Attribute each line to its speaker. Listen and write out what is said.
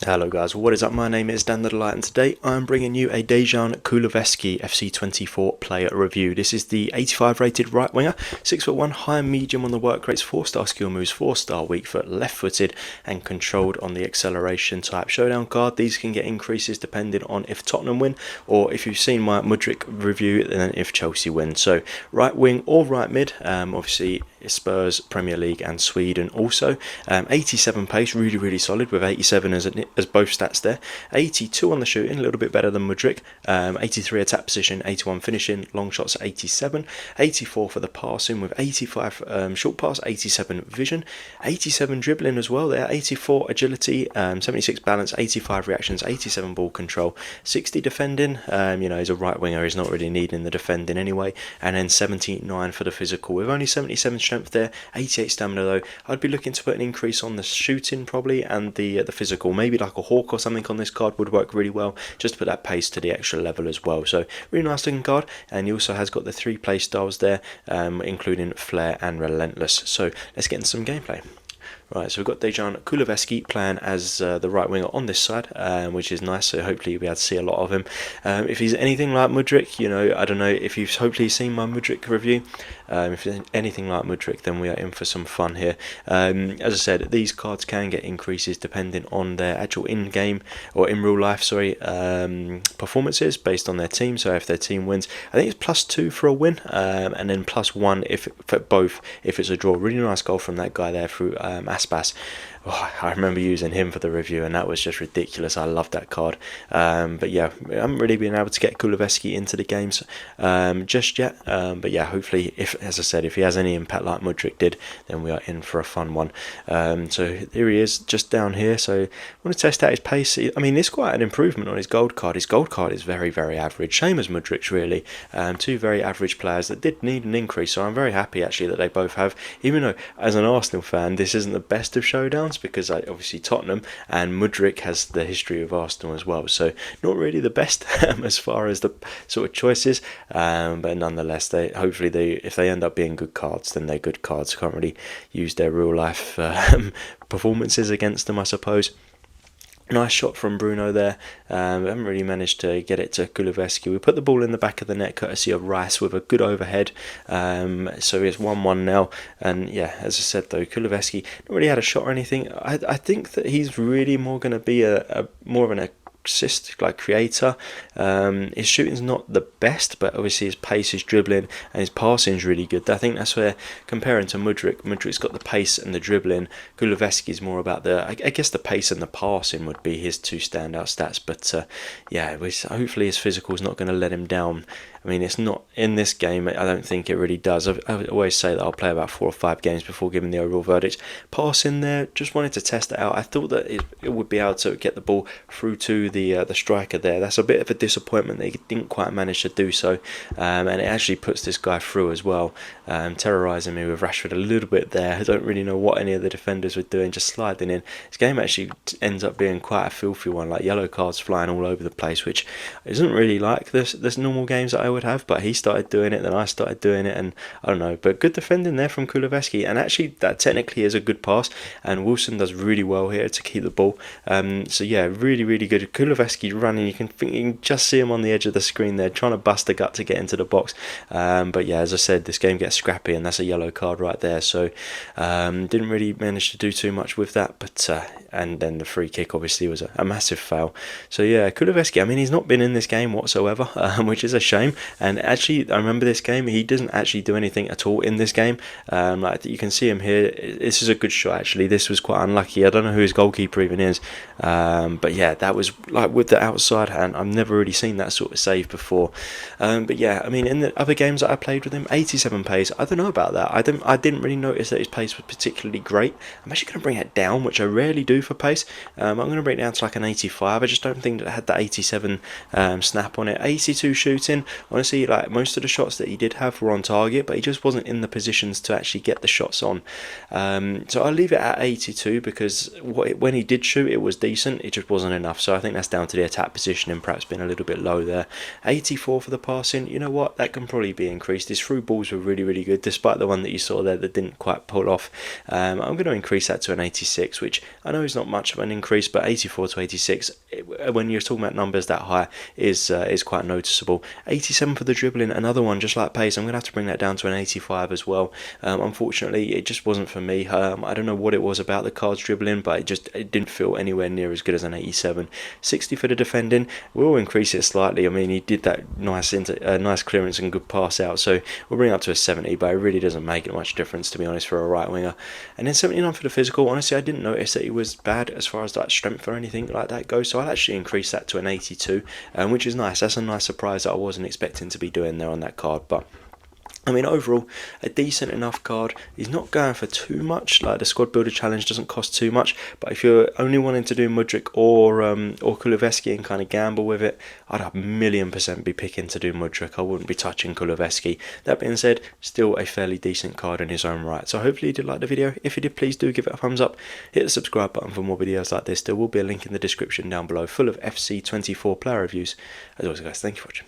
Speaker 1: Hello guys, what is up? My name is Dan the Delight and today I'm bringing you a Showdown Kuluveski FC24 player review. This is the 85 rated right winger, 6'1", high and medium on the work rates, 4-star skill moves, 4-star weak foot, left footed and controlled on the acceleration type. Showdown card, these can get increases depending on if Tottenham win or if you've seen my Mudryk review and then if Chelsea win. So right wing or right mid, obviously Spurs, Premier League and Sweden also. 87 pace, really solid with 87 as both stats there. 82 on the shooting, a little bit better than Mudryk. 83 attack position, 81 finishing, long shots at 87. 84 for the passing with 85 short pass, 87 vision, 87 dribbling as well there, 84 agility, 76 balance, 85 reactions, 87 ball control, 60 defending. He's a right winger, he's not really needing the defending anyway. And then 79 for the physical with only 77 strength there, 88 stamina though. I'd be looking to put an increase on the shooting probably and the physical, maybe like a hawk or something on this card would work really well, just to put that pace to the extra level as well. So really nice looking card, and he also has got the 3 play styles there, including flair and relentless. So let's get into some gameplay. Right, so we've got Showdown Kuluveski playing as the right winger on this side, which is nice, so hopefully you'll be able to see a lot of him. If he's anything like Mudryk, I don't know if you've hopefully seen my Mudryk review. If he's anything like Mudryk, then we are in for some fun here. As I said, these cards can get increases depending on their actual in-game, or in real life, performances based on their team. So if their team wins, I think it's +2 for a win, and then +1 for both if it's a draw. Really nice goal from that guy there through Aspas. I remember using him for the review and that was just ridiculous. I love that card. But yeah, I haven't really been able to get Kulusevski into the games just yet. But yeah, hopefully, as I said, if he has any impact like Mudryk did, then we are in for a fun one. So here he is just down here. So I want to test out his pace. I mean, it's quite an improvement on his gold card. His gold card is very average. Same as Mudryk's really. Two very average players that did need an increase. So I'm very happy actually that they both have. Even though as an Arsenal fan, this isn't the best of showdowns, because obviously Tottenham and Mudryk has the history of Arsenal as well, so not really the best as far as the sort of choices, but nonetheless, if they end up being good cards, then they're good cards. Can't really use their real life performances against them, I suppose. Nice shot from Bruno there. We haven't really managed to get it to Kulusevski. We put the ball in the back of the net courtesy of Rice with a good overhead. So it's 1-1 now. And yeah, as I said though, Kulusevski not really had a shot or anything. I think that he's really more going to be more of an assist like creator. His shooting's not the best, but obviously his pace, his dribbling and his passing is really good. I think that's where, comparing to Mudryk's got the pace and the dribbling. Kulusevski's more about I guess the pace and the passing would be his 2 standout stats. But yeah, hopefully his physical is not going to let him down. I mean, it's not in this game. I don't think it really does. I always say that I'll play about 4 or 5 games before giving the overall verdict. Passing there, just wanted to test it out. I thought that it would be able to get the ball through to the striker there. That's a bit of a disappointment that he didn't quite manage to do so, and it actually puts this guy through as well, terrorising me with Rashford a little bit there. I don't really know what any of the defenders were doing, just sliding in. This game actually ends up being quite a filthy one, like yellow cards flying all over the place, which isn't really like this normal games that I would have, but he started doing it, then I started doing it, and I don't know, but good defending there from Kulusevski, and actually that technically is a good pass, and Wilson does really well here to keep the ball. So yeah, really good. Kulusevski running, you can just see him on the edge of the screen there, trying to bust the gut to get into the box. But yeah, as I said, this game gets scrappy, and that's a yellow card right there. So didn't really manage to do too much with that, but and then the free kick obviously was a massive foul. So yeah, Kulusevski, I mean, he's not been in this game whatsoever, which is a shame. And actually, I remember this game, he doesn't actually do anything at all in this game. Like you can see him here. This is a good shot actually. This was quite unlucky. I don't know who his goalkeeper even is, but yeah, that was like with the outside hand. I've never really seen that sort of save before. But yeah, I mean, in the other games that I played with him, 87 pace. I don't know about that. I didn't really notice that his pace was particularly great. I'm actually going to bring it down, which I rarely do for pace. I'm going to bring it down to like an 85. I just don't think that it had that 87 snap on it. 82 shooting honestly, like most of the shots that he did have were on target, but he just wasn't in the positions to actually get the shots on. So I'll leave it at 82 because when he did shoot, it was decent. It just wasn't enough. So I think that's down to the attack positioning perhaps being a little bit low there. 84 for the passing. You know what? That can probably be increased. His through balls were really, really good, despite the one that you saw there that didn't quite pull off. I'm going to increase that to an 86, which I know is not much of an increase, but 84 to 86, when you're talking about numbers that high, is quite noticeable. 87 for the dribbling, another one just like pace. I'm going to have to bring that down to an 85 as well. Unfortunately, it just wasn't for me. I don't know what it was about the cards dribbling, but it didn't feel anywhere near as good as an 87. 60 for the defending. We'll increase it slightly. I mean, he did that nice clearance and good pass out, so we'll bring it up to a 70, but it really doesn't make much difference, to be honest, for a right winger. And then 79 for the physical. Honestly, I didn't notice that he was bad as far as like strength or anything like that goes, so I'll actually increase that to an 82, which is nice. That's a nice surprise that I wasn't expecting to be doing there on that card. But I mean, overall, a decent enough card. He's not going for too much. Like, the squad builder challenge doesn't cost too much. But if you're only wanting to do Mudryk or Kuluveski and kind of gamble with it, I'd 1,000,000% be picking to do Mudryk. I wouldn't be touching Kuluveski. That being said, still a fairly decent card in his own right. So hopefully you did like the video. If you did, please do give it a thumbs up. Hit the subscribe button for more videos like this. There will be a link in the description down below full of FC24 player reviews. As always, guys, thank you for watching.